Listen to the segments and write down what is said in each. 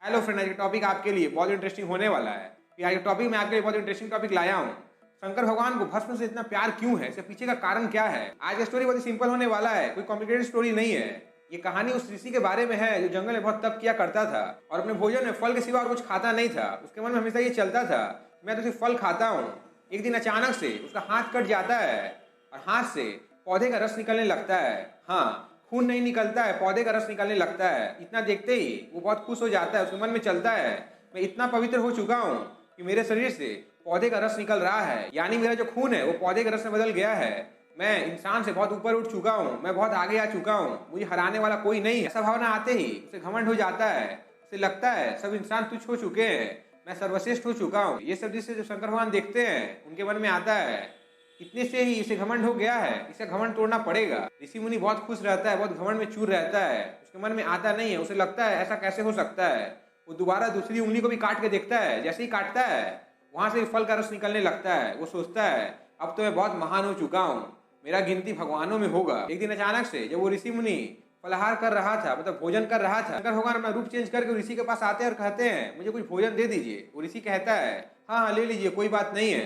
Hello friend, आज का topic आपके लिए बहुत इंटरेस्टिंग होने वाला है। आज का टॉपिक मैं आपके लिए बहुत इंटरेस्टिंग टॉपिक लाया हूँ। शंकर भगवान को भस्म से इतना प्यार क्यों है, इसके पीछे का कारण क्या है। आज का स्टोरी बहुत ही सिंपल होने वाला है, कोई कॉम्प्लिकेटेड स्टोरी नहीं है। ये कहानी उस ऋषि के बारे में है जो जंगल में बहुत तप किया करता था और अपने भोजन में फल के सिवा और कुछ खाता नहीं था। उसके मन में हमेशा ये चलता था, मैं तो सिर्फ फल खाता हूँ। एक दिन अचानक से उसका हाथ कट जाता है और हाथ से पौधे का रस निकलने लगता है। हाँ, खून नहीं निकलता है, पौधे का रस निकलने लगता है। इतना देखते ही वो बहुत खुश हो जाता है। उसके मन में चलता है, मैं इतना पवित्र हो चुका हूँ कि मेरे शरीर से पौधे का रस निकल रहा है, यानी मेरा जो खून है वो पौधे के रस में बदल गया है। मैं इंसान से बहुत ऊपर उठ चुका हूँ, मैं बहुत आगे आ चुका हूँ, मुझे हराने वाला कोई नहीं है। ऐसा भावना आते ही उसे घमंड हो जाता है। उसे लगता है सब इंसान तुच्छ हो चुके हैं, मैं सर्वश्रेष्ठ हो चुका हूँ। ये सब जिससे जो शंकर भगवान देखते हैं उनके मन में आता है। इतने से ही इसे घमंड हो गया है, इसे घमंड तोड़ना पड़ेगा। ऋषि मुनि बहुत खुश रहता है, बहुत घमंड में चूर रहता है। उसके मन में आता नहीं है, उसे लगता है ऐसा कैसे हो सकता है। वो दोबारा दूसरी उंगली को भी काट के देखता है। जैसे ही काटता है वहां से फल का रस निकलने लगता है। वो सोचता है अब तो मैं बहुत महान हो चुका हूँ, मेरा गिनती भगवानों में होगा। एक दिन अचानक से जब वो ऋषि मुनि फलाहार कर रहा था, मतलब भोजन कर रहा था, शंकर भगवान अपना रूप चेंज करके ऋषि के पास आते हैं और कहते हैं मुझे कुछ भोजन दे दीजिए। वो ऋषि कहता है हाँ हाँ ले लीजिए, कोई बात नहीं है,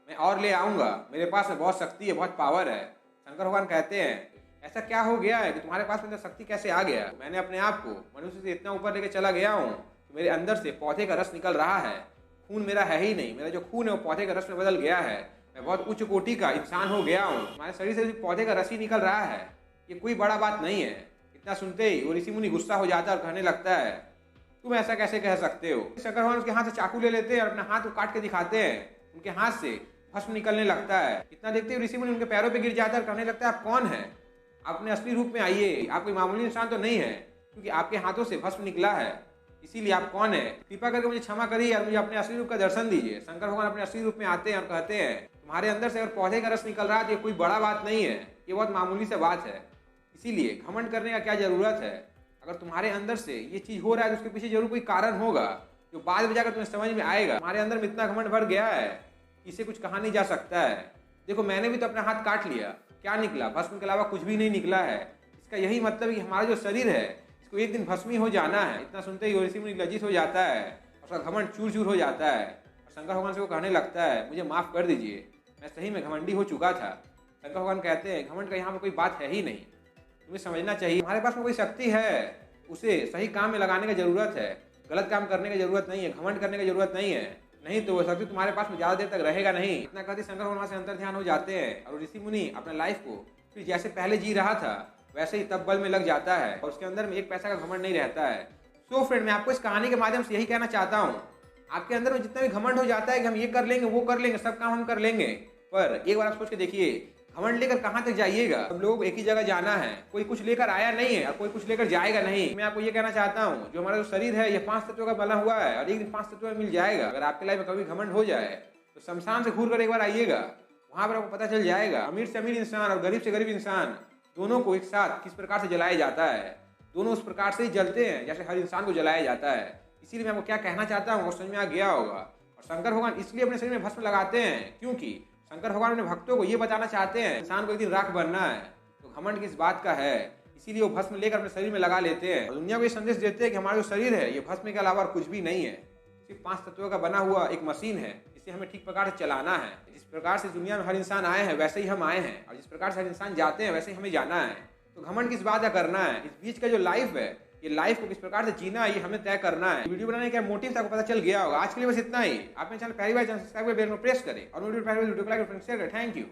मैं और ले आऊंगा, मेरे पास में बहुत शक्ति है, बहुत पावर है। शंकर भगवान कहते हैं ऐसा क्या हो गया है कि तुम्हारे पास में शक्ति कैसे आ गया। मैंने अपने आप को मनुष्य से इतना ऊपर लेके चला गया हूँ कि मेरे अंदर से पौधे का रस निकल रहा है। खून मेरा है ही नहीं, मेरा जो खून है वो पौधे का रस में बदल गया है। मैं बहुत उच्च कोटि का इंसान हो गया हूँ, हमारे शरीर से पौधे का रस ही निकल रहा है, ये कोई बड़ा बात नहीं है। इतना सुनते ही वो ऋषि मुनि गुस्सा हो जाता है और कहने लगता है तुम ऐसा कैसे कह सकते हो। शंकर भगवान उसके हाथ से चाकू ले लेते हैं और अपना हाथ को काट के दिखाते हैं। उनके हाथ से भस्म निकलने लगता है। इतना देखते हुए ऋषि मुनि उनके पैरों पे गिर जाता है और कहने लगता है आप कौन है, आप अपने असली रूप में आइए, आप कोई मामूली इंसान तो नहीं है, क्योंकि आपके हाथों से भस्म निकला है, इसीलिए आप कौन है, कृपा करके मुझे क्षमा करिए और मुझे अपने असली रूप का दर्शन दीजिए। शंकर भगवान अपने असली रूप में आते हैं और कहते हैं तुम्हारे अंदर से अगर पौधे का रस निकल रहा है तो ये कोई बड़ा बात नहीं है, ये बहुत मामूली सी बात है, इसीलिए घमंड करने का क्या जरूरत है। अगर तुम्हारे अंदर से ये चीज हो रहा है तो उसके पीछे जरूर कोई कारण होगा जो बाद में जाकर तुम्हें समझ में आएगा। हमारे अंदर में इतना घमंड भर गया है, इसे कुछ कहा नहीं जा सकता है। देखो मैंने भी तो अपना हाथ काट लिया, क्या निकला, भस्म के अलावा कुछ भी नहीं निकला है। इसका यही मतलब है कि हमारा जो शरीर है इसको एक दिन भस्मी हो जाना है। इतना सुनते ही ऋषि मुनि लज्जित हो जाता है और उसका घमंड चूर चूर हो जाता है और शंकर भगवान से वो कहने लगता है मुझे माफ कर दीजिए, मैं सही में घमंडी हो चुका था। शंकर भगवान कहते हैं घमंड का यहाँ पर कोई बात है ही नहीं, तुम्हें समझना चाहिए तुम्हारे पास में कोई शक्ति है, उसे सही काम में लगाने की जरूरत है, गलत काम करने की जरूरत नहीं है, घमंड करने की जरूरत नहीं है, नहीं तो वो शक्ति तुम्हारे पास में ज्यादा देर तक रहेगा नहीं। इतना कहते शंकर भगवान से अंतर ध्यान हो जाते हैं और ऋषि मुनि अपना लाइफ को फिर जैसे पहले जी रहा था वैसे ही तब बल में लग जाता है और उसके अंदर में एक पैसा का घमंड नहीं रहता है। सो फ्रेंड, मैं आपको इस कहानी के माध्यम से यही कहना चाहता हूँ, आपके अंदर में जितना भी घमंड हो जाता है कि हम ये कर लेंगे वो कर लेंगे, सब काम हम कर लेंगे, पर एक बार आप सोच के देखिए घमंड लेकर कहाँ तक जाइएगा। हम लोगों को एक ही जगह जाना है, कोई कुछ लेकर आया नहीं है और कोई कुछ लेकर जाएगा नहीं। मैं आपको ये कहना चाहता हूँ जो हमारा जो शरीर है ये 5 तत्वों का बना हुआ है और एक दिन 5 तत्वों में मिल जाएगा। अगर आपके लाइफ में कभी घमंड हो जाए तो शमशान से घूर कर एक बार आइएगा, वहां पर आपको पता चल जाएगा अमीर से अमीर इंसान और गरीब से गरीब इंसान दोनों को एक साथ किस प्रकार से जलाया जाता है। दोनों उस प्रकार से ही जलते हैं जैसे हर इंसान को जलाया जाता है। इसीलिए मैं आपको क्या कहना चाहता हूँ वो समझ में आ गया होगा। और शंकर भगवान इसलिए अपने शरीर में भस्म लगाते हैं क्योंकि शंकर भगवान अपने भक्तों को ये बताना चाहते हैं इंसान को एक दिन राख बनना है, तो घमंड किस बात का है, इसीलिए वो भस्म लेकर अपने शरीर में लगा लेते हैं और दुनिया को ये संदेश देते हैं कि हमारा जो शरीर है ये भस्म के अलावा कुछ भी नहीं है, सिर्फ 5 तत्वों का बना हुआ एक मशीन है, इसे हमें ठीक प्रकार से चलाना है। जिस प्रकार से दुनिया में हर इंसान आए हैं वैसे ही हम आए हैं और जिस प्रकार से हर इंसान जाते हैं वैसे ही हमें जाना है। तो घमंड किस बात का करना है, इस बीच का जो लाइफ है ये लाइफ को किस प्रकार से जीना है ये हमें तय करना है। वीडियो बनाने का मोटिव आपको पता चल गया होगा। आज के लिए बस इतना ही। आपने चैनल पहली बार सब्सक्राइब कर बेल को प्रेस करें और वीडियो को लाइक और शेयर करें। Thank you.